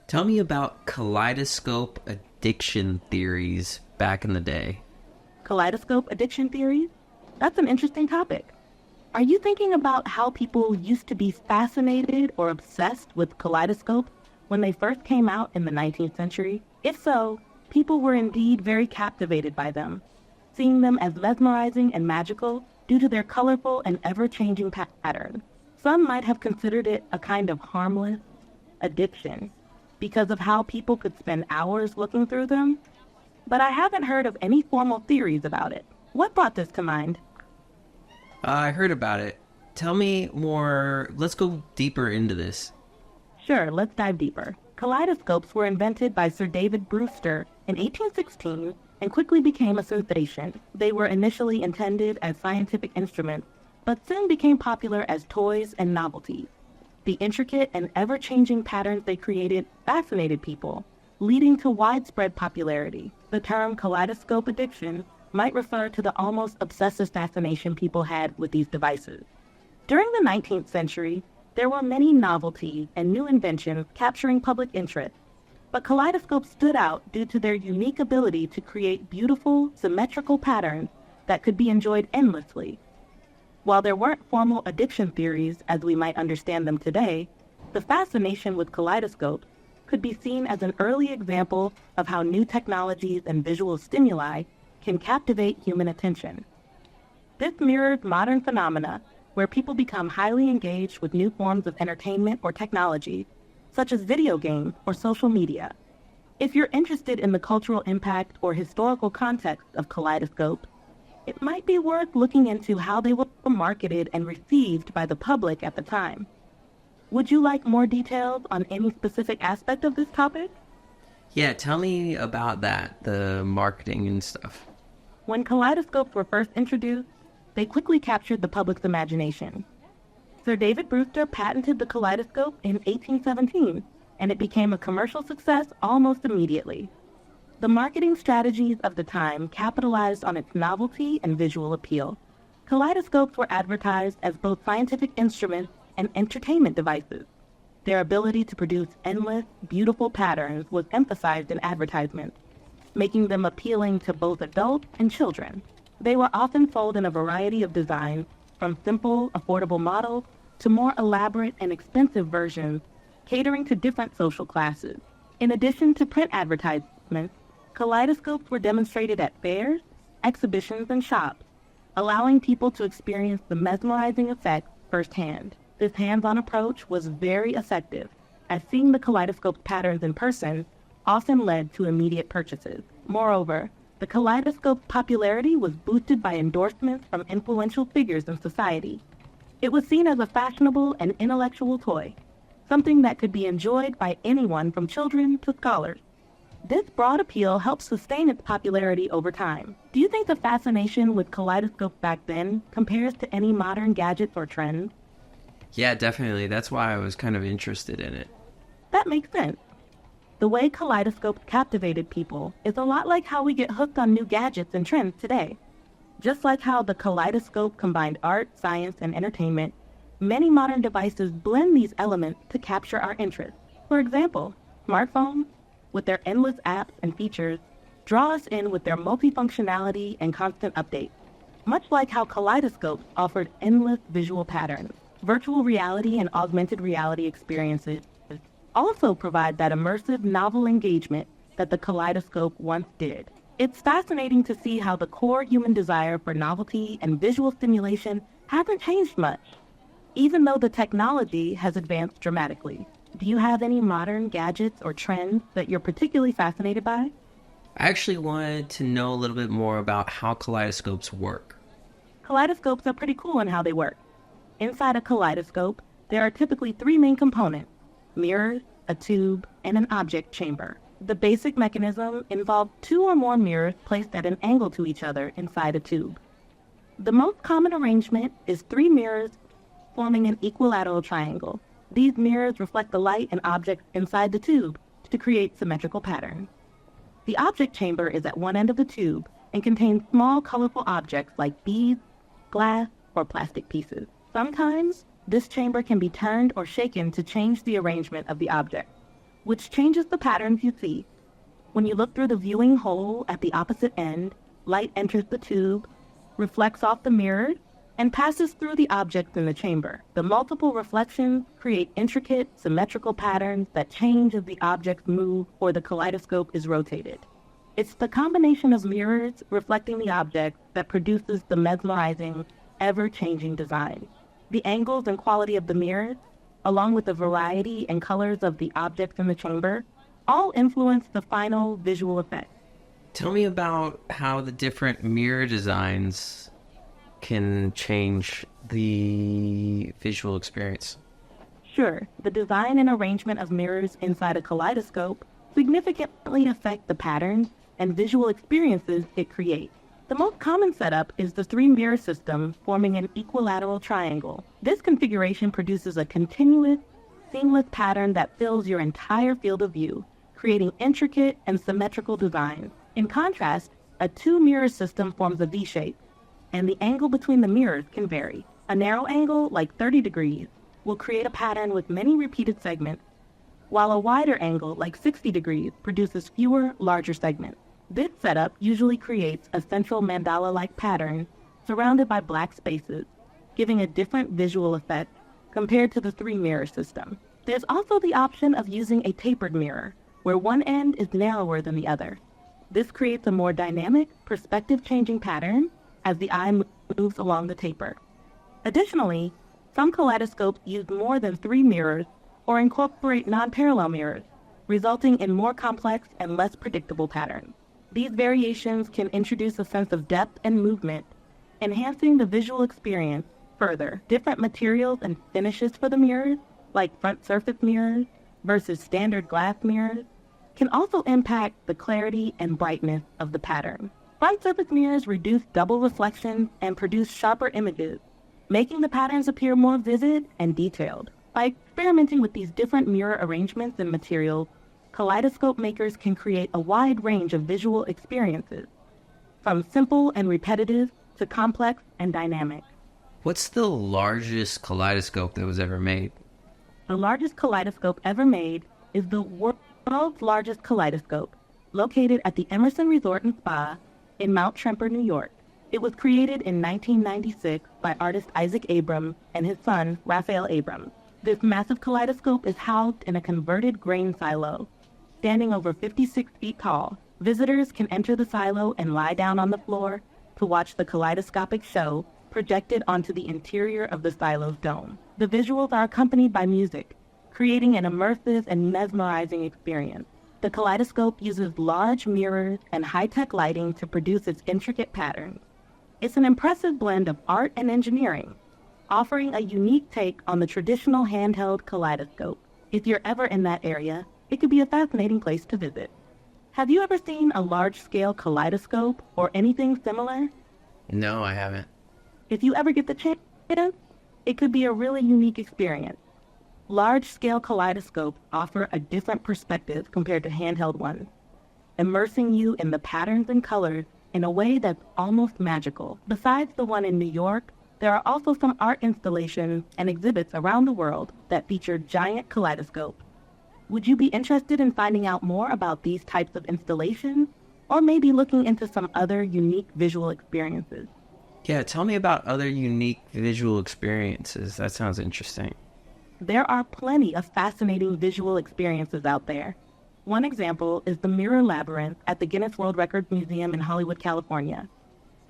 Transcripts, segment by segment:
Tell me about kaleidoscope addiction theories back in the day. Kaleidoscope addiction theories? That's an interesting topic. Are you thinking about how people used to be fascinated or obsessed with kaleidoscopes when they first came out in the 19th century? If so, people were indeed very captivated by them, seeing them as mesmerizing and magical due to their colorful and ever-changing patterns. Some might have considered it a kind of harmless addiction because of how people could spend hours looking through them, but I haven't heard of any formal theories about it. What brought this to mind? I heard about it. Tell me more. Let's go deeper into this. Sure, let's dive deeper. Kaleidoscopes were invented by Sir David Brewster in 1816 and quickly became a sensation. They were initially intended as scientific instruments, but soon became popular as toys and novelties. The intricate and ever-changing patterns they created fascinated people, leading to widespread popularity. The term kaleidoscope addiction might refer to the almost obsessive fascination people had with these devices. During the 19th century, there were many novelties and new inventions capturing public interest, but kaleidoscopes stood out due to their unique ability to create beautiful, symmetrical patterns that could be enjoyed endlessly. While there weren't formal addiction theories as we might understand them today, the fascination with kaleidoscopes could be seen as an early example of how new technologies and visual stimuli can captivate human attention. This mirrors modern phenomena where people become highly engaged with new forms of entertainment or technology, such as video games or social media. If you're interested in the cultural impact or historical context of kaleidoscopes, it might be worth looking into how they were marketed and received by the public at the time. Would you like more details on any specific aspect of this topic? Yeah, tell me about that, the marketing and stuff. When kaleidoscopes were first introduced, they quickly captured the public's imagination. Sir David Brewster patented the kaleidoscope in 1817, and it became a commercial success almost immediately. The marketing strategies of the time capitalized on its novelty and visual appeal. Kaleidoscopes were advertised as both scientific instruments and entertainment devices. Their ability to produce endless, beautiful patterns was emphasized in advertisements, making them appealing to both adults and children. They were often sold in a variety of designs, from simple, affordable models to more elaborate and expensive versions, catering to different social classes. In addition to print advertisements, kaleidoscopes were demonstrated at fairs, exhibitions, and shops, allowing people to experience the mesmerizing effect firsthand. This hands-on approach was very effective, as seeing the kaleidoscope patterns in person often led to immediate purchases. Moreover, the kaleidoscope's popularity was boosted by endorsements from influential figures in society. It was seen as a fashionable and intellectual toy, something that could be enjoyed by anyone from children to scholars. This broad appeal helped sustain its popularity over time. Do you think the fascination with kaleidoscopes back then compares to any modern gadgets or trends? Yeah, definitely. That's why I was kind of interested in it. That makes sense. The way kaleidoscopes captivated people is a lot like how we get hooked on new gadgets and trends today. Just like how the kaleidoscope combined art, science, and entertainment, many modern devices blend these elements to capture our interest. For example, smartphones, with their endless apps and features, draw us in with their multifunctionality and constant updates, much like how kaleidoscopes offered endless visual patterns. Virtual reality and augmented reality experiences also provide that immersive, novel engagement that the kaleidoscope once did. It's fascinating to see how the core human desire for novelty and visual stimulation hasn't changed much, even though the technology has advanced dramatically. Do you have any modern gadgets or trends that you're particularly fascinated by? I actually wanted to know a little bit more about how kaleidoscopes work. Kaleidoscopes are pretty cool in how they work. Inside a kaleidoscope, there are typically three main components: mirrors, a tube, and an object chamber. The basic mechanism involves two or more mirrors placed at an angle to each other inside a tube. The most common arrangement is three mirrors forming an equilateral triangle. These mirrors reflect the light and objects inside the tube to create symmetrical patterns. The object chamber is at one end of the tube and contains small, colorful objects like beads, glass, or plastic pieces. Sometimes, this chamber can be turned or shaken to change the arrangement of the object. which changes the patterns you see. When you look through the viewing hole at the opposite end, light enters the tube, reflects off the mirror, and passes through the objects in the chamber. The multiple reflections create intricate, symmetrical patterns that change as the objects move or the kaleidoscope is rotated. It's the combination of mirrors reflecting the object that produces the mesmerizing, ever-changing design. The angles and quality of the mirrors, along with the variety and colors of the objects in the chamber, all influence the final visual effect. Tell me about how the different mirror designs can change the visual experience. Sure, the design and arrangement of mirrors inside a kaleidoscope significantly affect the patterns and visual experiences it creates. The most common setup is the three-mirror system forming an equilateral triangle. This configuration produces a continuous, seamless pattern that fills your entire field of view, creating intricate and symmetrical designs. In contrast, a two-mirror system forms a V-shape, and the angle between the mirrors can vary. A narrow angle, like 30 degrees, will create a pattern with many repeated segments, while a wider angle, like 60 degrees, produces fewer, larger segments. This setup usually creates a central mandala-like pattern surrounded by black spaces, giving a different visual effect compared to the three-mirror system. There's also the option of using a tapered mirror, where one end is narrower than the other. This creates a more dynamic, perspective-changing pattern as the eye moves along the taper. Additionally, some kaleidoscopes use more than three mirrors or incorporate non-parallel mirrors, resulting in more complex and less predictable patterns. These variations can introduce a sense of depth and movement, enhancing the visual experience further. Different materials and finishes for the mirrors, like front surface mirrors versus standard glass mirrors, can also impact the clarity and brightness of the pattern. Front surface mirrors reduce double reflections and produce sharper images, making the patterns appear more vivid and detailed. By experimenting with these different mirror arrangements and materials, kaleidoscope makers can create a wide range of visual experiences, from simple and repetitive to complex and dynamic. What's the largest kaleidoscope that was ever made? The largest kaleidoscope ever made is the world's largest kaleidoscope, located at the Emerson Resort and Spa in Mount Tremper, New York. It was created in 1996 by artist Isaac Abrams and his son, Raphael Abrams. This massive kaleidoscope is housed in a converted grain silo, standing over 56 feet tall. Visitors can enter the silo and lie down on the floor to watch the kaleidoscopic show projected onto the interior of the silo's dome. The visuals are accompanied by music, creating an immersive and mesmerizing experience. The kaleidoscope uses large mirrors and high-tech lighting to produce its intricate patterns. It's an impressive blend of art and engineering, offering a unique take on the traditional handheld kaleidoscope. If you're ever in that area, it could be a fascinating place to visit. Have you ever seen a large-scale kaleidoscope or anything similar? No, I haven't. If you ever get the chance, it could be a really unique experience. Large-scale kaleidoscopes offer a different perspective compared to handheld ones, immersing you in the patterns and colors in a way that's almost magical. Besides the one in New York, there are also some art installations and exhibits around the world that feature giant kaleidoscopes. Would you be interested in finding out more about these types of installations, or maybe looking into some other unique visual experiences? Yeah, tell me about other unique visual experiences. That sounds interesting. There are plenty of fascinating visual experiences out there. One example is the Mirror Labyrinth at the Guinness World Records Museum in Hollywood, California.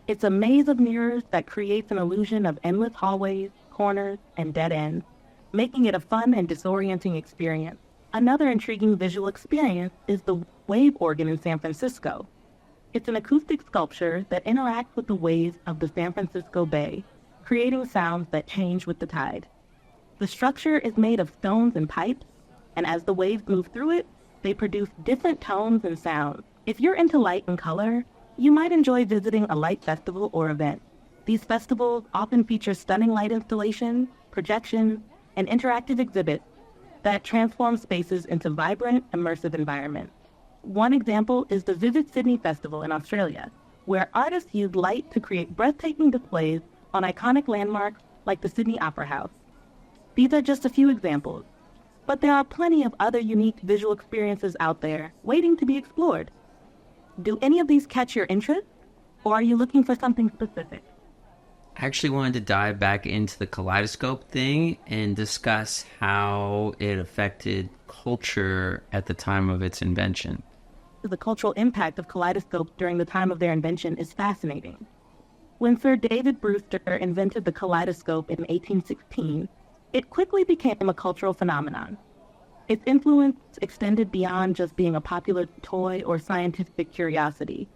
It's a maze of mirrors that creates an illusion of endless hallways, corners, and dead ends, making it a fun and disorienting experience. Another intriguing visual experience is the Wave Organ in San Francisco. It's an acoustic sculpture that interacts with the waves of the San Francisco Bay, creating sounds that change with the tide. The structure is made of stones and pipes, and as the waves move through it, they produce different tones and sounds. If you're into light and color, you might enjoy visiting a light festival or event. These festivals often feature stunning light installations, projections, and interactive exhibits that transform spaces into vibrant, immersive environments. One example is the Vivid Sydney Festival in Australia, where artists use light to create breathtaking displays on iconic landmarks like the Sydney Opera House. These are just a few examples, But there are plenty of other unique visual experiences out there waiting to be explored. Do any of these catch your interest, or are you looking for something specific? I actually wanted to dive back into the kaleidoscope thing and discuss how it affected culture at the time of its invention. The cultural impact of kaleidoscopes during the time of their invention is fascinating. When Sir David Brewster invented the kaleidoscope in 1816, it quickly became a cultural phenomenon. Its influence extended beyond just being a popular toy or scientific curiosity.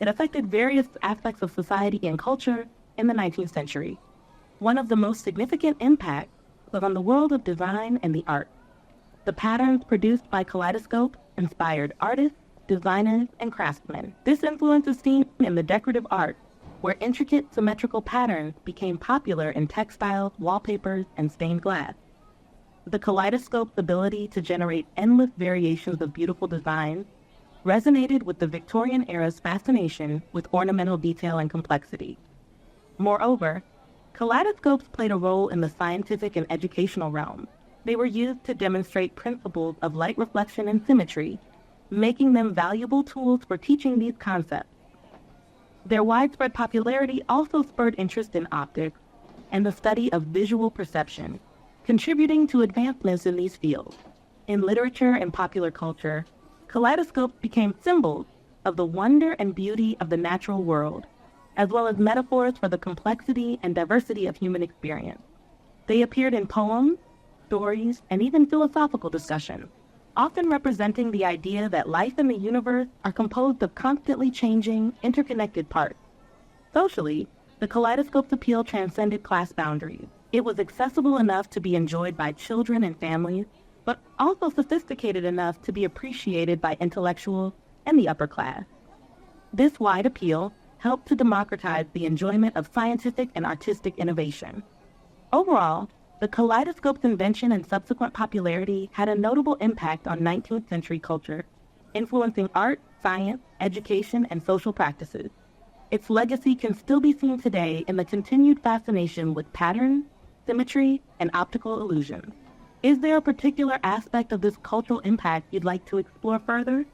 It affected various aspects of society and culture in the 19th century. One of the most significant impacts was on the world of design and the arts. The patterns produced by kaleidoscope inspired artists, designers, and craftsmen. This influence is seen in the decorative arts, where intricate symmetrical patterns became popular in textiles, wallpapers, and stained glass. The kaleidoscope's ability to generate endless variations of beautiful designs resonated with the Victorian era's fascination with ornamental detail and complexity. Moreover, kaleidoscopes played a role in the scientific and educational realm. They were used to demonstrate principles of light reflection and symmetry, making them valuable tools for teaching these concepts. Their widespread popularity also spurred interest in optics and the study of visual perception, contributing to advancements in these fields. In literature and popular culture, kaleidoscopes became symbols of the wonder and beauty of the natural world, as well as metaphors for the complexity and diversity of human experience. They appeared in poems, stories, and even philosophical discussions, often representing the idea that life and the universe are composed of constantly changing, interconnected parts. Socially, the kaleidoscope's appeal transcended class boundaries. It was accessible enough to be enjoyed by children and families, but also sophisticated enough to be appreciated by intellectuals and the upper class. This wide appeal helped to democratize the enjoyment of scientific and artistic innovation. Overall, the kaleidoscope's invention and subsequent popularity had a notable impact on 19th century culture, influencing art, science, education, and social practices. Its legacy can still be seen today in the continued fascination with patterns, symmetry, and optical illusions. Is there a particular aspect of this cultural impact you'd like to explore further?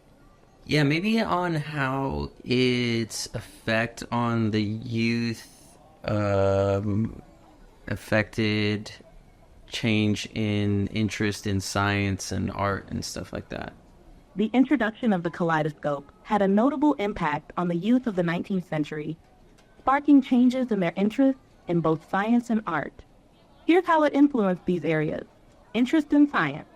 Yeah, maybe on how its effect on the youth affected change in interest in science and art and stuff like that. The introduction of the kaleidoscope had a notable impact on the youth of the 19th century, sparking changes in their interest in both science and art. Here's how it influenced these areas. Interest in science.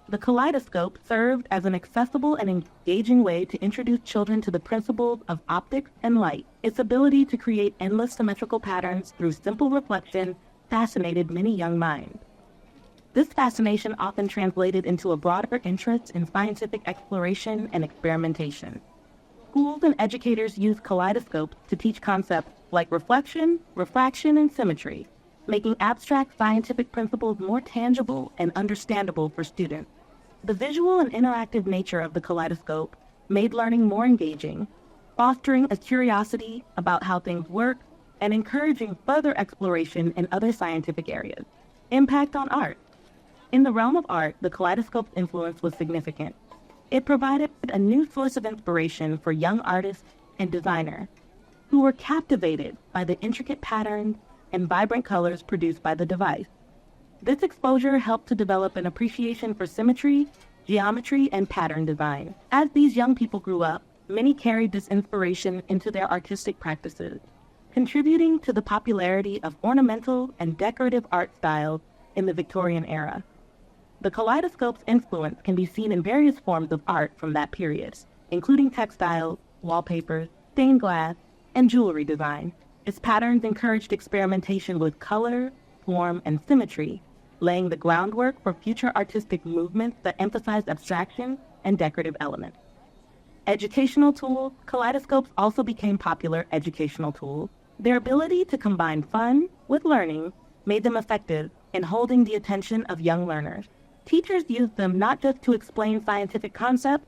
The kaleidoscope served as an accessible and engaging way to introduce children to the principles of optics and light. Its ability to create endless symmetrical patterns through simple reflection fascinated many young minds. This fascination often translated into a broader interest in scientific exploration and experimentation. Schools and educators use kaleidoscopes to teach concepts like reflection, refraction, and symmetry, making abstract scientific principles more tangible and understandable for students. The visual and interactive nature of the kaleidoscope made learning more engaging, fostering a curiosity about how things work and encouraging further exploration in other scientific areas. Impact on art. In the realm of art, the kaleidoscope's influence was significant. It provided a new source of inspiration for young artists and designers who were captivated by the intricate patterns and vibrant colors produced by the device. This exposure helped to develop an appreciation for symmetry, geometry, and pattern design. As these young people grew up, many carried this inspiration into their artistic practices, contributing to the popularity of ornamental and decorative art styles in the Victorian era. The kaleidoscope's influence can be seen in various forms of art from that period, including textiles, wallpapers, stained glass, and jewelry design. Its patterns encouraged experimentation with color, form, and symmetry, laying the groundwork for future artistic movements that emphasized abstraction and decorative elements. Educational tools, kaleidoscopes also became popular educational tools. Their ability to combine fun with learning made them effective in holding the attention of young learners. Teachers used them not just to explain scientific concepts,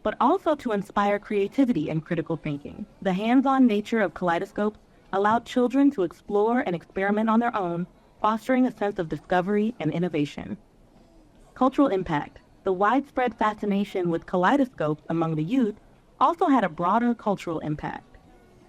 but also to inspire creativity and critical thinking. The hands-on nature of kaleidoscopes allowed children to explore and experiment on their own, fostering a sense of discovery and innovation. Cultural impact. The widespread fascination with kaleidoscopes among the youth also had a broader cultural impact.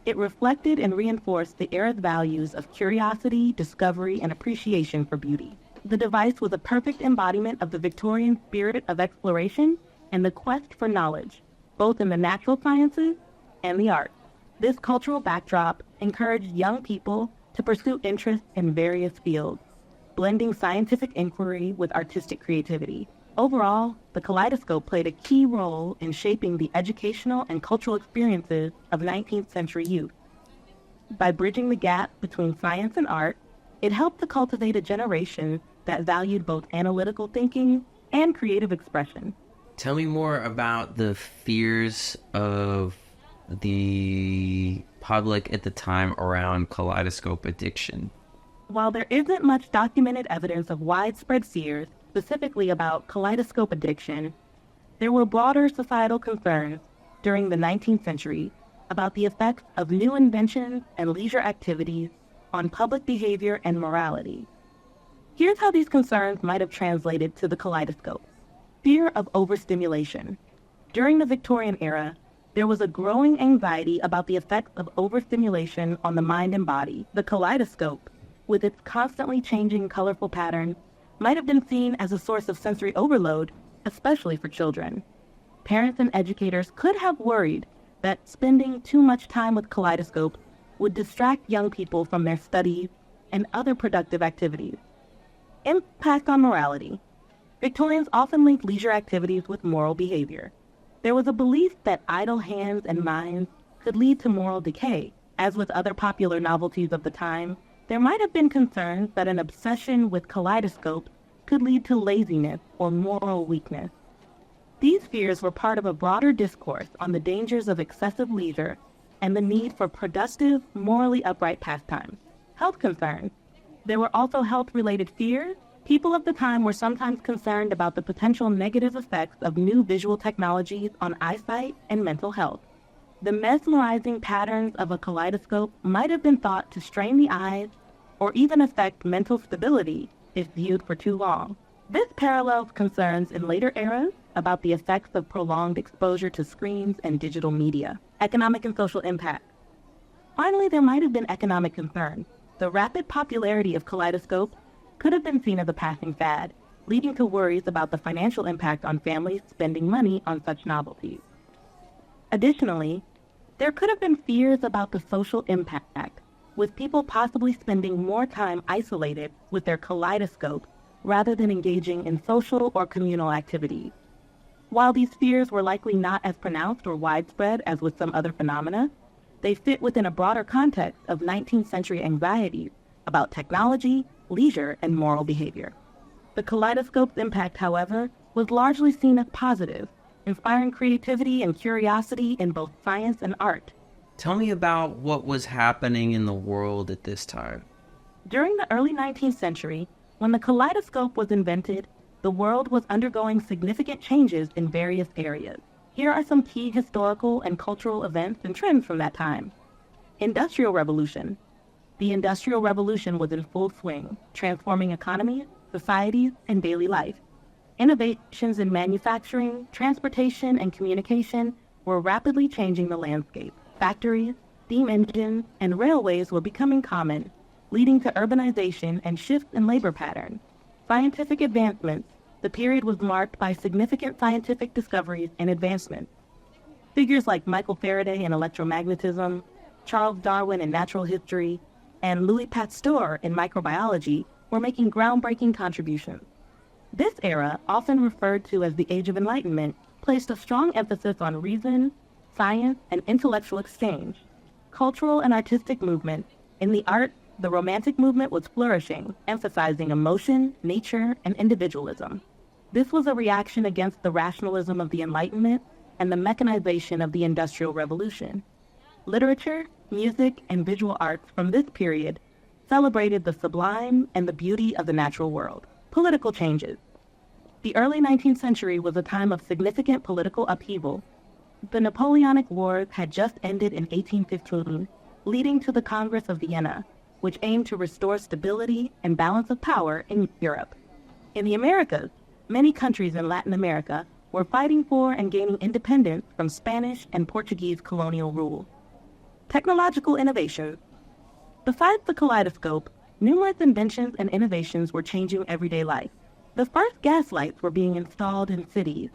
It reflected and reinforced the era's values of curiosity, discovery, and appreciation for beauty. The device was a perfect embodiment of the Victorian spirit of exploration and the quest for knowledge, both in the natural sciences and the arts. This cultural backdrop encouraged young people to pursue interests in various fields, blending scientific inquiry with artistic creativity. Overall, the kaleidoscope played a key role in shaping the educational and cultural experiences of 19th century youth. By bridging the gap between science and art, it helped to cultivate a generation that valued both analytical thinking and creative expression. Tell me more about the fears of the public at the time around kaleidoscope addiction. While there isn't much documented evidence of widespread fears, specifically about kaleidoscope addiction, there were broader societal concerns during the 19th century about the effects of new inventions and leisure activities on public behavior and morality. Here's how these concerns might have translated to the kaleidoscope. Fear of overstimulation. During the Victorian era, there was a growing anxiety about the effects of overstimulation on the mind and body. The kaleidoscope, with its constantly changing colorful patterns, might have been seen as a source of sensory overload, especially for children. Parents and educators could have worried that spending too much time with kaleidoscopes would distract young people from their studies and other productive activities. Impact on morality. Victorians often linked leisure activities with moral behavior. There was a belief that idle hands and minds could lead to moral decay. As with other popular novelties of the time, there might have been concerns that an obsession with kaleidoscopes could lead to laziness or moral weakness. These fears were part of a broader discourse on the dangers of excessive leisure and the need for productive, morally upright pastimes. Health concerns. There were also health-related fears. People of the time were sometimes concerned about the potential negative effects of new visual technologies on eyesight and mental health. The mesmerizing patterns of a kaleidoscope might have been thought to strain the eyes or even affect mental stability if viewed for too long. This parallels concerns in later eras about the effects of prolonged exposure to screens and digital media. Economic and social impact. Finally, there might have been economic concerns. The rapid popularity of kaleidoscopes could have been seen as a passing fad, leading to worries about the financial impact on families spending money on such novelties. Additionally, there could have been fears about the social impact, with people possibly spending more time isolated with their kaleidoscope rather than engaging in social or communal activities. While these fears were likely not as pronounced or widespread as with some other phenomena, they fit within a broader context of 19th century anxieties about technology, leisure, and moral behavior. The kaleidoscope's impact, however, was largely seen as positive, inspiring creativity and curiosity in both science and art. Tell me about what was happening in the world at this time. During the early 19th century, when the kaleidoscope was invented, the world was undergoing significant changes in various areas. Here are some key historical and cultural events and trends from that time. Industrial Revolution. The Industrial Revolution was in full swing, transforming economies, societies, and daily life. Innovations in manufacturing, transportation, and communication were rapidly changing the landscape. Factories, steam engines, and railways were becoming common, leading to urbanization and shifts in labor patterns. Scientific advancements. The period was marked by significant scientific discoveries and advancements. Figures like Michael Faraday in electromagnetism, Charles Darwin in natural history, and Louis Pasteur in microbiology were making groundbreaking contributions. This era, often referred to as the Age of Enlightenment, placed a strong emphasis on reason, science, and intellectual exchange. Cultural and artistic movement. In the arts, the Romantic movement was flourishing, emphasizing emotion, nature, and individualism. This was a reaction against the rationalism of the Enlightenment and the mechanization of the Industrial Revolution. Literature, music, and visual arts from this period celebrated the sublime and the beauty of the natural world. Political changes. The early 19th century was a time of significant political upheaval. The Napoleonic Wars had just ended in 1815, leading to the Congress of Vienna, which aimed to restore stability and balance of power in Europe. In the Americas, Many countries in Latin America were fighting for and gaining independence from Spanish and Portuguese colonial rule. Technological innovation. Besides the kaleidoscope, numerous inventions and innovations were changing everyday life. The first gas lights were being installed in cities,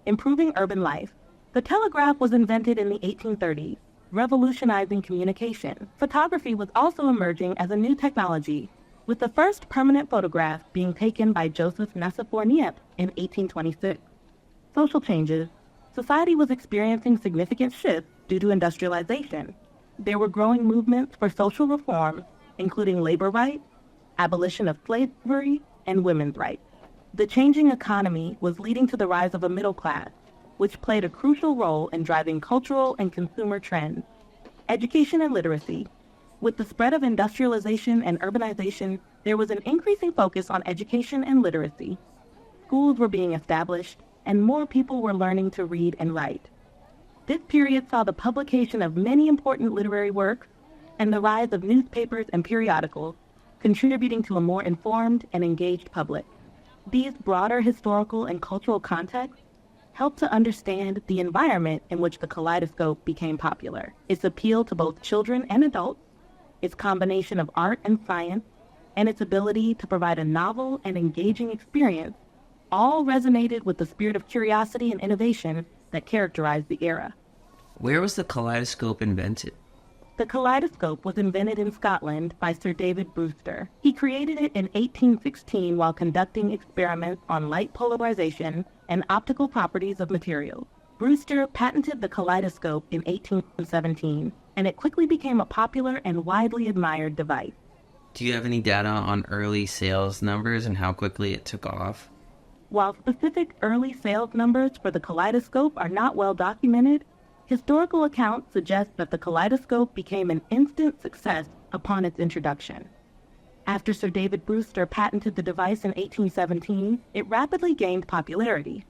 improving urban life. The telegraph was invented in the 1830s, revolutionizing communication. Photography was also emerging as a new technology, with the first permanent photograph being taken by Joseph Nicephore Niepce in 1826. Social changes. Society was experiencing significant shifts due to industrialization. There were growing movements for social reform, including labor rights, abolition of slavery, and women's rights. The changing economy was leading to the rise of a middle class, which played a crucial role in driving cultural and consumer trends. Education and literacy. With the spread of industrialization and urbanization, there was an increasing focus on education and literacy. Schools were being established, and more people were learning to read and write. This period saw the publication of many important literary works and the rise of newspapers and periodicals, contributing to a more informed and engaged public. These broader historical and cultural contexts helped to understand the environment in which the kaleidoscope became popular. Its appeal to both children and adults, its combination of art and science, and its ability to provide a novel and engaging experience all resonated with the spirit of curiosity and innovation that characterized the era. Where was the kaleidoscope invented? The kaleidoscope was invented in Scotland by Sir David Brewster. He created it in 1816 while conducting experiments on light polarization and optical properties of materials. Brewster patented the kaleidoscope in 1817, and it quickly became a popular and widely admired device. Do you have any data on early sales numbers and how quickly it took off? While specific early sales numbers for the kaleidoscope are not well documented, historical accounts suggest that the kaleidoscope became an instant success upon its introduction. After Sir David Brewster patented the device in 1817, it rapidly gained popularity.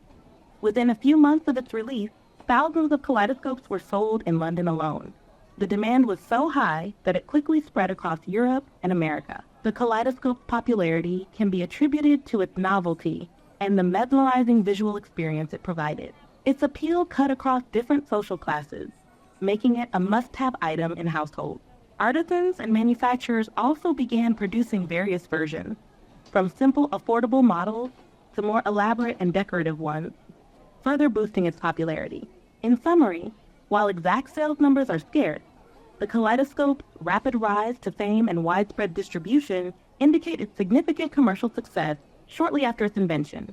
Within a few months of its release, thousands of kaleidoscopes were sold in London alone. The demand was so high that it quickly spread across Europe and America. The kaleidoscope's popularity can be attributed to its novelty and the mesmerizing visual experience it provided. Its appeal cut across different social classes, making it a must-have item in households. Artisans and manufacturers also began producing various versions, from simple, affordable models to more elaborate and decorative ones, further boosting its popularity. In summary, while exact sales numbers are scarce, the kaleidoscope's rapid rise to fame and widespread distribution indicate its significant commercial success shortly after its invention.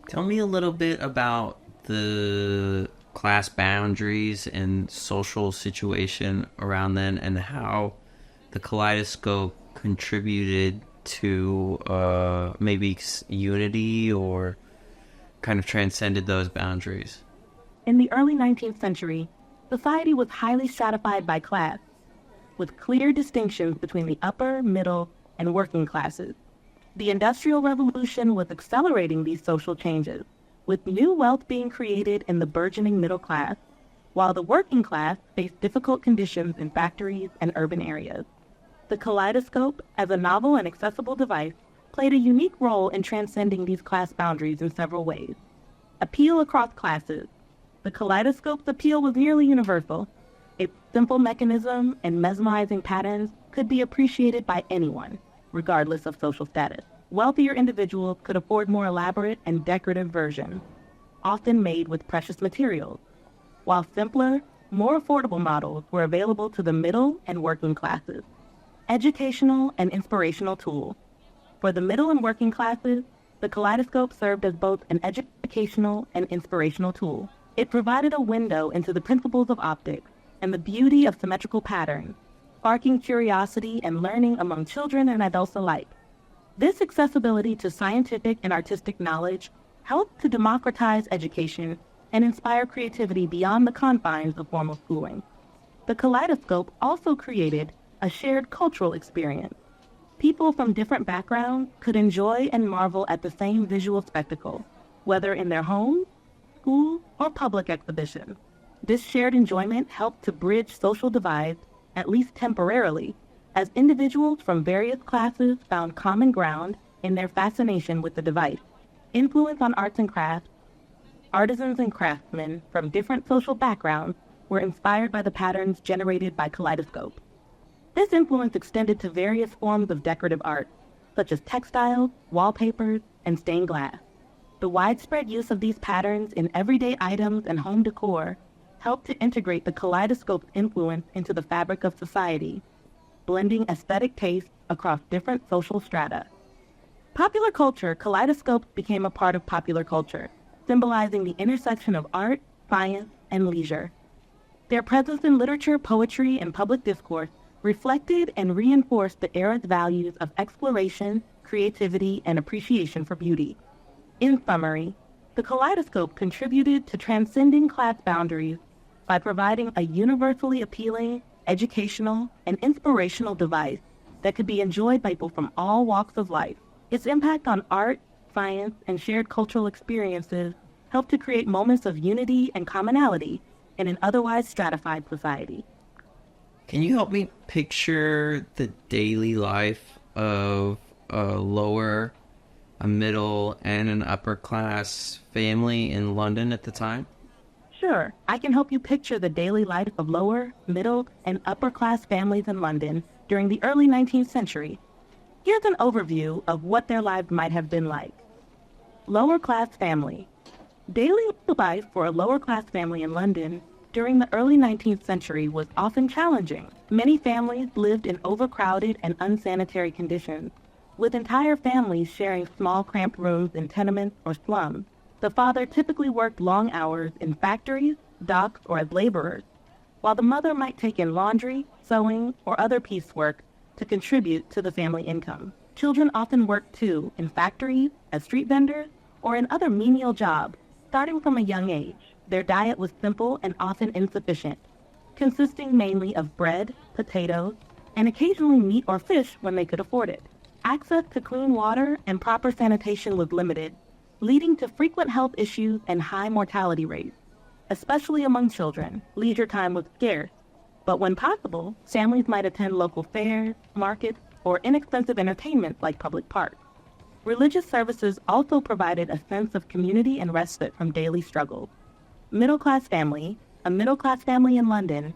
Tell me a little bit about the class boundaries and social situation around then and how the kaleidoscope contributed to maybe unity or kind of transcended those boundaries. In the early 19th century, society was highly stratified by class, with clear distinctions between the upper, middle, and working classes. The Industrial Revolution was accelerating these social changes, with new wealth being created in the burgeoning middle class, while the working class faced difficult conditions in factories and urban areas. The kaleidoscope, as a novel and accessible device, played a unique role in transcending these class boundaries in several ways. Appeal across classes. The kaleidoscope's appeal was nearly universal. Its simple mechanism and mesmerizing patterns could be appreciated by anyone, regardless of social status. Wealthier individuals could afford more elaborate and decorative versions, often made with precious materials, while simpler, more affordable models were available to the middle and working classes. Educational and inspirational tool. For the middle and working classes, the kaleidoscope served as both an educational and inspirational tool. It provided a window into the principles of optics and the beauty of symmetrical patterns, sparking curiosity and learning among children and adults alike. This accessibility to scientific and artistic knowledge helped to democratize education and inspire creativity beyond the confines of formal schooling. The kaleidoscope also created a shared cultural experience. People from different backgrounds could enjoy and marvel at the same visual spectacle, whether in their homes, schools, or public exhibitions. This shared enjoyment helped to bridge social divides, at least temporarily, as individuals from various classes found common ground in their fascination with the device. Influence on arts and crafts. Artisans and craftsmen from different social backgrounds were inspired by the patterns generated by Kaleidoscope. This influence extended to various forms of decorative art, such as textiles, wallpapers, and stained glass. The widespread use of these patterns in everyday items and home decor helped to integrate the Kaleidoscope's influence into the fabric of society, blending aesthetic tastes across different social strata. Popular culture, Kaleidoscopes became a part of popular culture, symbolizing the intersection of art, science, and leisure. Their presence in literature, poetry, and public discourse reflected and reinforced the era's values of exploration, creativity, and appreciation for beauty. In summary, the Kaleidoscope contributed to transcending class boundaries by providing a universally appealing, educational, and inspirational device that could be enjoyed by people from all walks of life. Its impact on art, science, and shared cultural experiences helped to create moments of unity and commonality in an otherwise stratified society. Can you help me picture the daily life of a lower, a middle, and an upper class family in London at the time? Sure, I can help you picture the daily life of lower, middle, and upper class families in London during the early 19th century. Here's an overview of what their lives might have been like. Lower class family. Daily life for a lower class family in London during the early 19th century was often challenging. Many families lived in overcrowded and unsanitary conditions, with entire families sharing small cramped rooms in tenements or slums. The father typically worked long hours in factories, docks, or as laborers, while the mother might take in laundry, sewing, or other piecework to contribute to the family income. Children often worked too in factories, as street vendors, or in other menial jobs. Starting from a young age, their diet was simple and often insufficient, consisting mainly of bread, potatoes, and occasionally meat or fish when they could afford it. Access to clean water and proper sanitation was limited, leading to frequent health issues and high mortality rates. Especially among children, leisure time was scarce, but when possible, families might attend local fairs, markets, or inexpensive entertainments like public parks. Religious services also provided a sense of community and respite from daily struggles. Middle-class family, a middle-class family in London,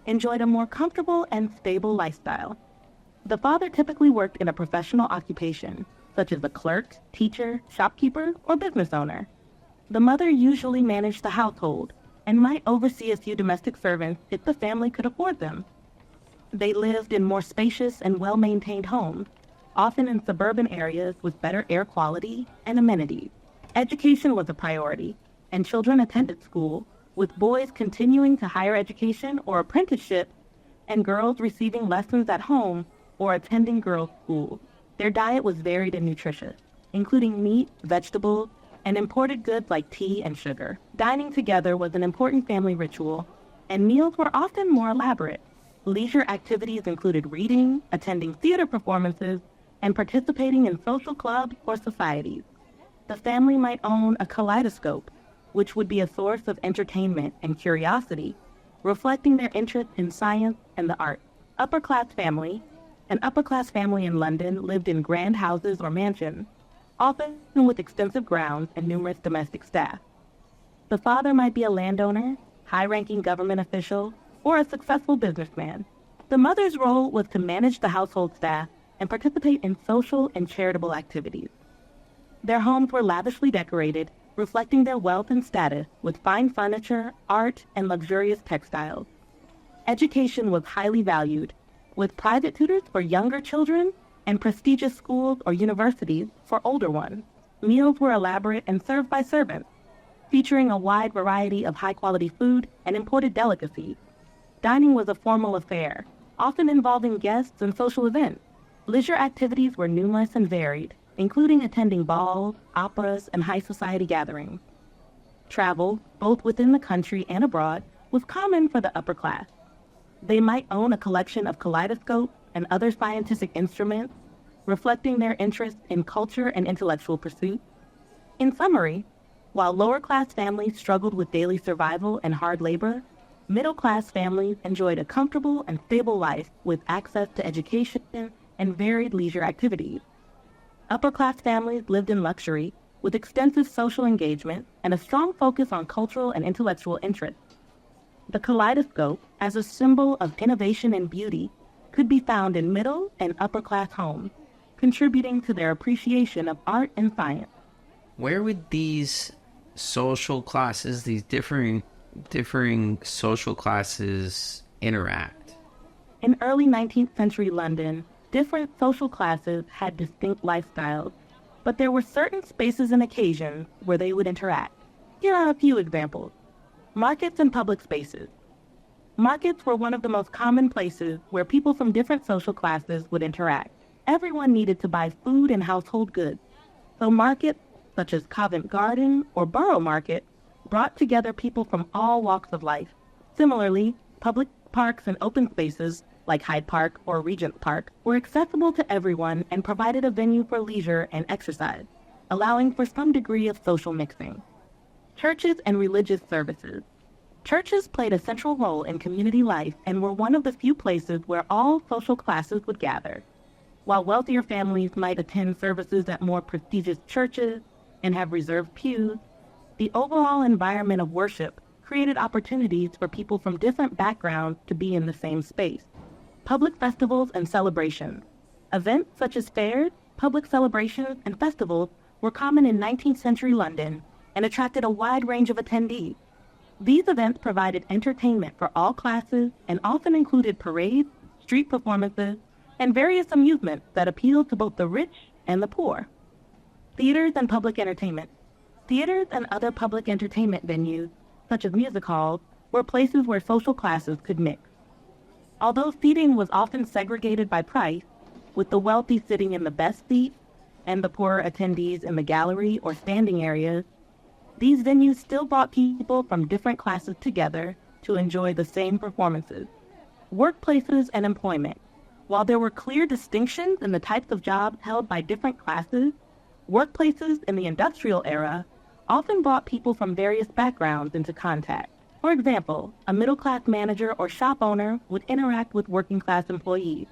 enjoyed a more comfortable and stable lifestyle. The father typically worked in a professional occupation, such as a clerk, teacher, shopkeeper, or business owner. The mother usually managed the household and might oversee a few domestic servants if the family could afford them. They lived in more spacious and well-maintained homes, often in suburban areas with better air quality and amenities. Education was a priority, and children attended school, with boys continuing to higher education or apprenticeship and girls receiving lessons at home or attending girls' schools. Their diet was varied and nutritious, including meat, vegetables, and imported goods like tea and sugar. Dining together was an important family ritual, and meals were often more elaborate. Leisure activities included reading, attending theater performances, and participating in social clubs or societies. The family might own a kaleidoscope, which would be a source of entertainment and curiosity, reflecting their interest in science and the arts. Upper-class family. An upper-class family in London lived in grand houses or mansions, often with extensive grounds and numerous domestic staff. The father might be a landowner, high-ranking government official, or a successful businessman. The mother's role was to manage the household staff and participate in social and charitable activities. Their homes were lavishly decorated, reflecting their wealth and status with fine furniture, art, and luxurious textiles. Education was highly valued, with private tutors for younger children and prestigious schools or universities for older ones. Meals were elaborate and served by servants, featuring a wide variety of high-quality food and imported delicacies. Dining was a formal affair, often involving guests and social events. Leisure activities were numerous and varied, including attending balls, operas, and high society gatherings. Travel, both within the country and abroad, was common for the upper class. They might own a collection of kaleidoscopes and other scientific instruments, reflecting their interest in culture and intellectual pursuits. In summary, while lower-class families struggled with daily survival and hard labor, middle-class families enjoyed a comfortable and stable life with access to education and varied leisure activities. Upper-class families lived in luxury, with extensive social engagement and a strong focus on cultural and intellectual interests. The kaleidoscope, as a symbol of innovation and beauty, could be found in middle and upper-class homes, contributing to their appreciation of art and science. Where would these social classes, these differing social classes interact? In early 19th century London, different social classes had distinct lifestyles, but there were certain spaces and occasions where they would interact. Here are a few examples. Markets and public spaces. Markets were one of the most common places where people from different social classes would interact. Everyone needed to buy food and household goods, so markets, such as Covent Garden or Borough Market, brought together people from all walks of life. Similarly, public parks and open spaces, like Hyde Park or Regent Park, were accessible to everyone and provided a venue for leisure and exercise, allowing for some degree of social mixing. Churches and religious services. Churches played a central role in community life and were one of the few places where all social classes would gather. While wealthier families might attend services at more prestigious churches and have reserved pews, the overall environment of worship created opportunities for people from different backgrounds to be in the same space. Public festivals and celebrations. Events such as fairs, public celebrations, and festivals were common in 19th century London and attracted a wide range of attendees. These events provided entertainment for all classes and often included parades, street performances, and various amusements that appealed to both the rich and the poor. Theaters and public entertainment. Theaters and other public entertainment venues, such as music halls, were places where social classes could mix. Although seating was often segregated by price, with the wealthy sitting in the best seats and the poorer attendees in the gallery or standing areas, these venues still brought people from different classes together to enjoy the same performances. Workplaces and employment. While there were clear distinctions in the types of jobs held by different classes, workplaces in the industrial era often brought people from various backgrounds into contact. For example, a middle-class manager or shop owner would interact with working-class employees.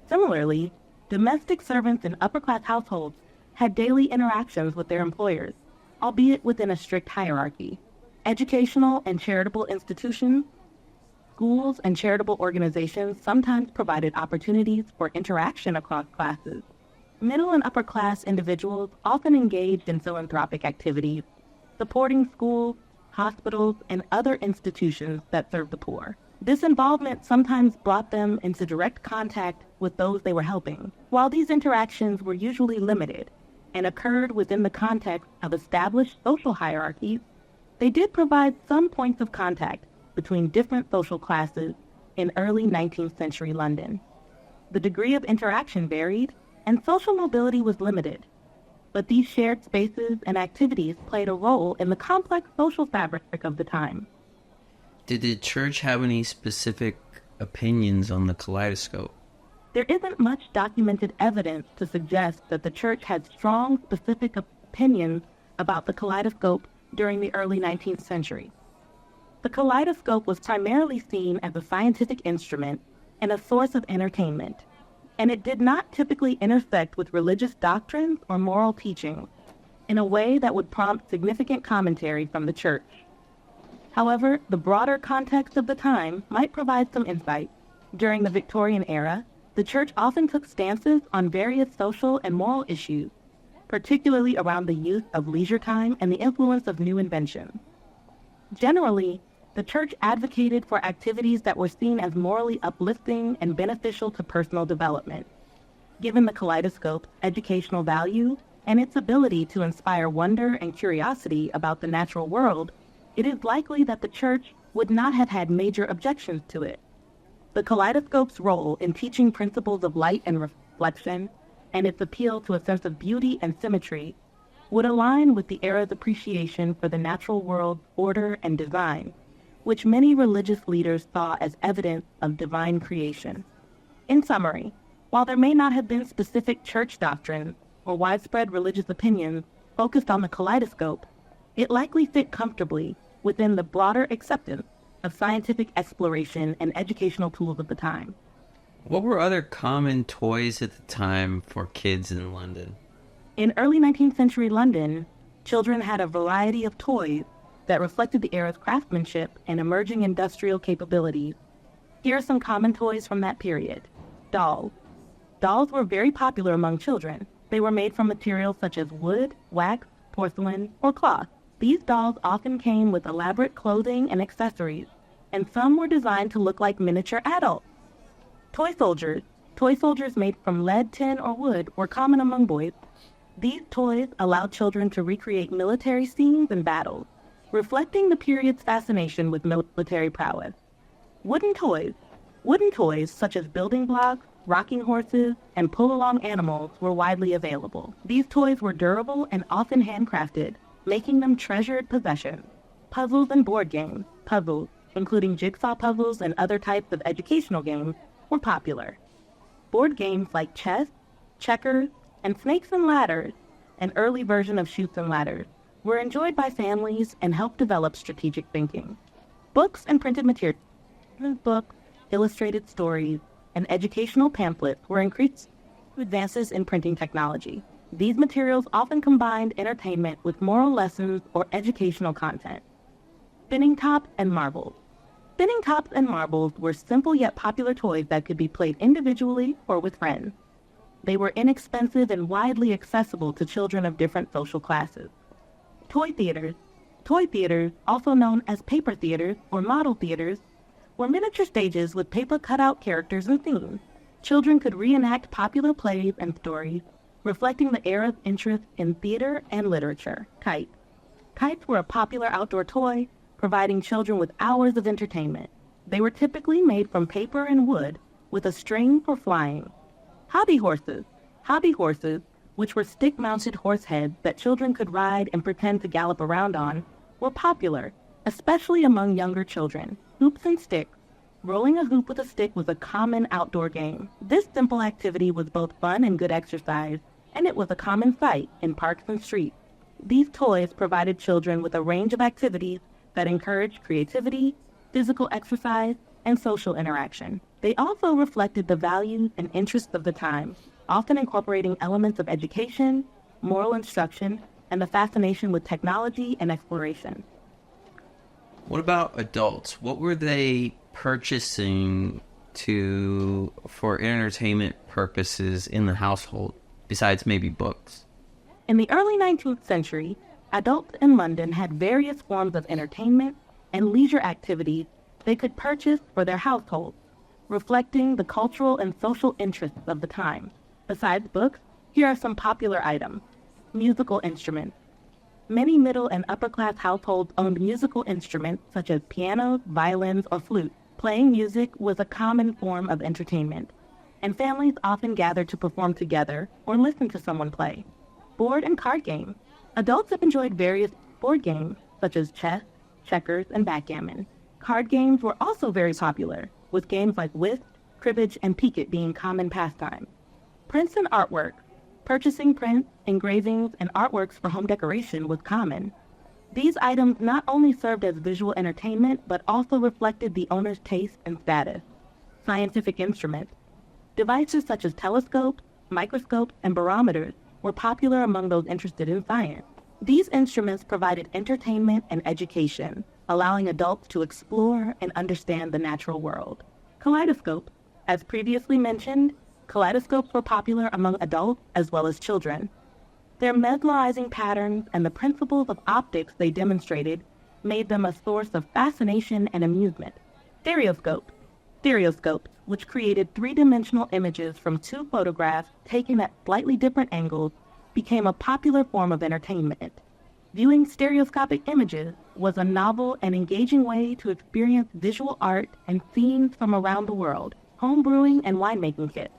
Similarly, domestic servants in upper-class households had daily interactions with their employers, albeit within a strict hierarchy. Educational and charitable institutions, schools, and charitable organizations sometimes provided opportunities for interaction across classes. Middle and upper-class individuals often engaged in philanthropic activities, supporting schools, hospitals, and other institutions that serve the poor. This involvement sometimes brought them into direct contact with those they were helping. While these interactions were usually limited and occurred within the context of established social hierarchies, they did provide some points of contact between different social classes in early 19th century London. The degree of interaction varied, and social mobility was limited, but these shared spaces and activities played a role in the complex social fabric of the time. Did the church have any specific opinions on the kaleidoscope? There isn't much documented evidence to suggest that the church had strong, specific opinions about the kaleidoscope during the early 19th century. The kaleidoscope was primarily seen as a scientific instrument and a source of entertainment, and it did not typically intersect with religious doctrines or moral teachings in a way that would prompt significant commentary from the church. However, the broader context of the time might provide some insight. During the Victorian era, the church often took stances on various social and moral issues, particularly around the use of leisure time and the influence of new inventions. Generally, the church advocated for activities that were seen as morally uplifting and beneficial to personal development. Given the kaleidoscope's educational value and its ability to inspire wonder and curiosity about the natural world, it is likely that the church would not have had major objections to it. The kaleidoscope's role in teaching principles of light and reflection, and its appeal to a sense of beauty and symmetry, would align with the era's appreciation for the natural world's order and design, which many religious leaders saw as evidence of divine creation. In summary, while there may not have been specific church doctrines or widespread religious opinions focused on the kaleidoscope, it likely fit comfortably within the broader acceptance of scientific exploration and educational tools of the time. What were other common toys at the time for kids in London? In early 19th century London, Children had a variety of toys that reflected the era's craftsmanship and emerging industrial capabilities. Here are some common toys from that period. Dolls. Dolls were very popular among children. They were made from materials such as wood, wax, porcelain, or cloth. These dolls often came with elaborate clothing and accessories, and some were designed to look like miniature adults. Toy soldiers. Toy soldiers made from lead, tin, or wood were common among boys. These toys allowed children to recreate military scenes and battles, reflecting the period's fascination with military prowess. Wooden toys. Wooden toys, such as building blocks, rocking horses, and pull-along animals, were widely available. These toys were durable and often handcrafted, making them treasured possessions. Puzzles and board games. Puzzles, including jigsaw puzzles and other types of educational games, were popular. Board games like chess, checkers, and snakes and ladders, an early version of chutes and ladders, were enjoyed by families and helped develop strategic thinking. Books and printed materials. Books, illustrated stories, and educational pamphlets were increased through advances in printing technology. These materials often combined entertainment with moral lessons or educational content. Spinning tops and marbles. Spinning tops and marbles were simple yet popular toys that could be played individually or with friends. They were inexpensive and widely accessible to children of different social classes. Toy theaters. Toy theaters, also known as paper theaters or model theaters, were miniature stages with paper cutout characters and themes. Children could reenact popular plays and stories, reflecting the era's interest in theater and literature. Kites. Kites were a popular outdoor toy, providing children with hours of entertainment. They were typically made from paper and wood, with a string for flying. Hobby horses. Hobby horses, which were stick-mounted horse heads that children could ride and pretend to gallop around on, were popular, especially among younger children. Hoops and sticks. Rolling a hoop with a stick was a common outdoor game. This simple activity was both fun and good exercise, and it was a common sight in parks and streets. These toys provided children with a range of activities that encouraged creativity, physical exercise, and social interaction. They also reflected the values and interests of the time, often incorporating elements of education, moral instruction, and the fascination with technology and exploration. What about adults? What were they purchasing for entertainment purposes in the household, besides maybe books? In the early 19th century, adults in London had various forms of entertainment and leisure activities they could purchase for their households, reflecting the cultural and social interests of the time. Besides books, here are some popular items. Musical instruments. Many middle and upper-class households owned musical instruments such as pianos, violins, or flutes. Playing music was a common form of entertainment, and families often gathered to perform together or listen to someone play. Board and card games. Adults have enjoyed various board games such as chess, checkers, and backgammon. Card games were also very popular, with games like whist, cribbage, and piquet being common pastimes. Prints and artwork. Purchasing prints, engravings, and artworks for home decoration was common. These items not only served as visual entertainment, but also reflected the owner's taste and status. Scientific instruments. Devices such as telescopes, microscopes, and barometers were popular among those interested in science. These instruments provided entertainment and education, allowing adults to explore and understand the natural world. Kaleidoscopes. As previously mentioned, kaleidoscopes were popular among adults as well as children. Their mesmerizing patterns and the principles of optics they demonstrated made them a source of fascination and amusement. Stereoscopes. Stereoscopes, which created three-dimensional images from two photographs taken at slightly different angles, became a popular form of entertainment. Viewing stereoscopic images was a novel and engaging way to experience visual art and scenes from around the world. Home brewing and winemaking kits.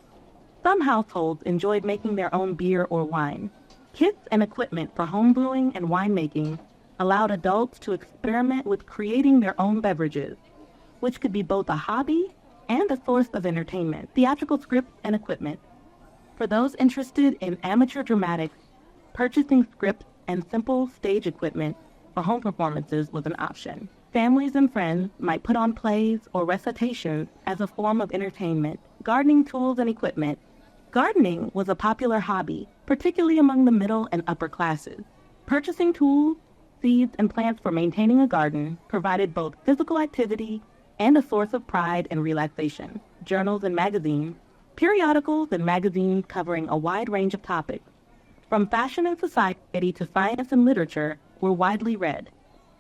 Some households enjoyed making their own beer or wine. Kits and equipment for home brewing and winemaking allowed adults to experiment with creating their own beverages, which could be both a hobby and a source of entertainment. Theatrical scripts and equipment. For those interested in amateur dramatics, purchasing scripts and simple stage equipment for home performances was an option. Families and friends might put on plays or recitations as a form of entertainment. Gardening tools and equipment. Gardening was a popular hobby, particularly among the middle and upper classes. Purchasing tools, seeds, and plants for maintaining a garden provided both physical activity and a source of pride and relaxation. Journals and magazines, periodicals and magazines covering a wide range of topics, from fashion and society to science and literature, were widely read.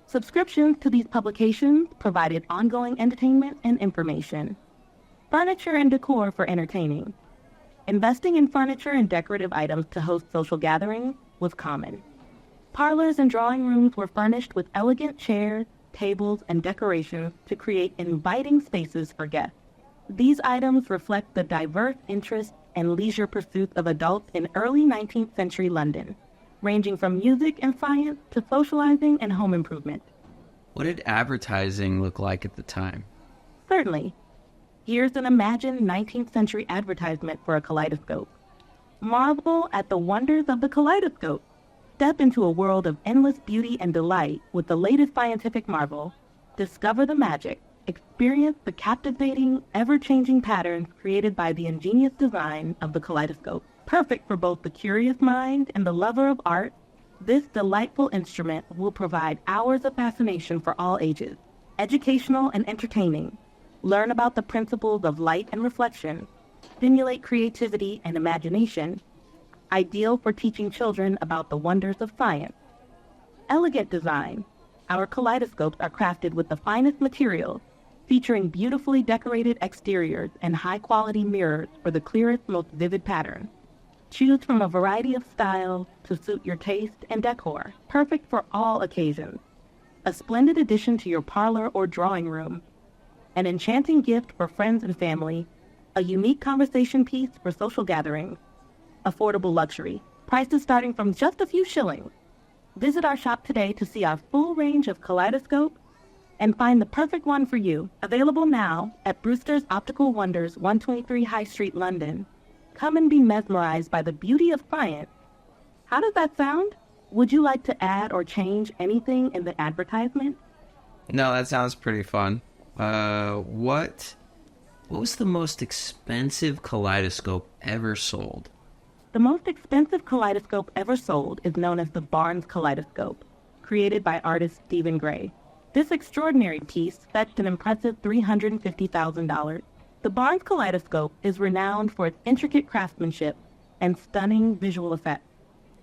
Subscriptions to these publications provided ongoing entertainment and information. Furniture and decor for entertaining. Investing in furniture and decorative items to host social gatherings was common. Parlors and drawing rooms were furnished with elegant chairs, tables, and decorations to create inviting spaces for guests. These items reflect the diverse interests and leisure pursuits of adults in early 19th century London, ranging from music and science to socializing and home improvement. What did advertising look like at the time? Certainly. Here's an imagined 19th century advertisement for a kaleidoscope. Marvel at the wonders of the kaleidoscope. Step into a world of endless beauty and delight with the latest scientific marvel. Discover the magic. Experience the captivating, ever-changing patterns created by the ingenious design of the kaleidoscope. Perfect for both the curious mind and the lover of art, this delightful instrument will provide hours of fascination for all ages. Educational and entertaining. Learn about the principles of light and reflection. Stimulate creativity and imagination. Ideal for teaching children about the wonders of science. Elegant design. Our kaleidoscopes are crafted with the finest materials, featuring beautifully decorated exteriors and high-quality mirrors for the clearest, most vivid patterns. Choose from a variety of styles to suit your taste and decor, perfect for all occasions. A splendid addition to your parlor or drawing room. An enchanting gift for friends and family. A unique conversation piece for social gatherings. Affordable luxury. Prices starting from just a few shillings. Visit our shop today to see our full range of kaleidoscopes and find the perfect one for you. Available now at Brewster's Optical Wonders, 123 High Street, London. Come and be mesmerized by the beauty of science. How does that sound? Would you like to add or change anything in the advertisement? No, that sounds pretty fun. What was the most expensive kaleidoscope ever sold? The most expensive kaleidoscope ever sold is known as the Barnes Kaleidoscope, created by artist Stephen Gray. This extraordinary piece fetched an impressive $350,000. The Barnes Kaleidoscope is renowned for its intricate craftsmanship and stunning visual effects,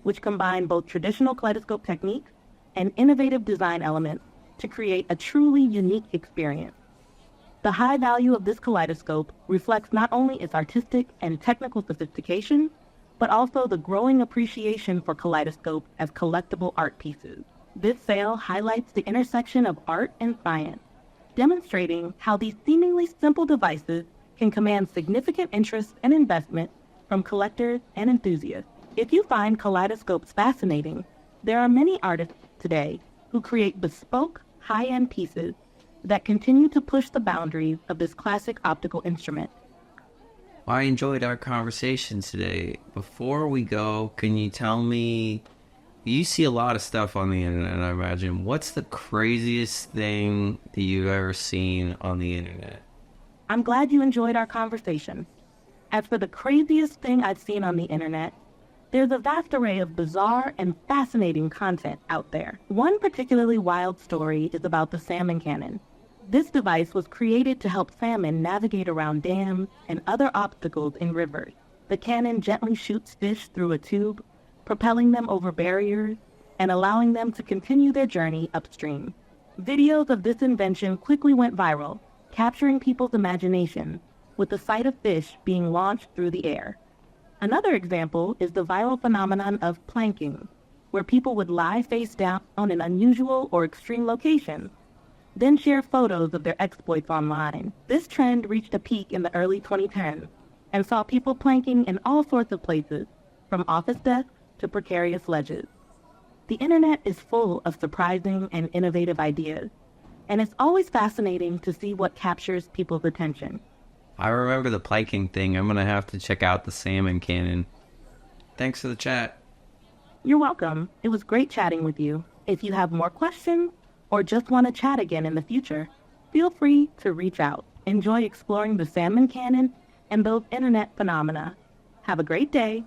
which combine both traditional kaleidoscope techniques and innovative design elements to create a truly unique experience. The high value of this kaleidoscope reflects not only its artistic and technical sophistication, but also the growing appreciation for kaleidoscopes as collectible art pieces. This sale highlights the intersection of art and science, demonstrating how these seemingly simple devices can command significant interest and investment from collectors and enthusiasts. If you find kaleidoscopes fascinating, there are many artists today who create bespoke, high-end pieces that continue to push the boundaries of this classic optical instrument. I enjoyed our conversation today. Before we go, can you tell me, you see a lot of stuff on the internet, I imagine. What's the craziest thing that you've ever seen on the internet? I'm glad you enjoyed our conversation. As for the craziest thing I've seen on the internet, there's a vast array of bizarre and fascinating content out there. One particularly wild story is about the salmon cannon. This device was created to help salmon navigate around dams and other obstacles in rivers. The cannon gently shoots fish through a tube, propelling them over barriers and allowing them to continue their journey upstream. Videos of this invention quickly went viral, capturing people's imagination with the sight of fish being launched through the air. Another example is the viral phenomenon of planking, where people would lie face down in unusual or extreme locations, then share photos of their exploits online. This trend reached a peak in the early 2010s and saw people planking in all sorts of places, from office desks to precarious ledges. The internet is full of surprising and innovative ideas, and it's always fascinating to see what captures people's attention. I remember the planking thing. I'm going to have to check out the salmon cannon. Thanks for the chat. You're welcome. It was great chatting with you. If you have more questions or just want to chat again in the future, feel free to reach out. Enjoy exploring the salmon cannon and those internet phenomena. Have a great day.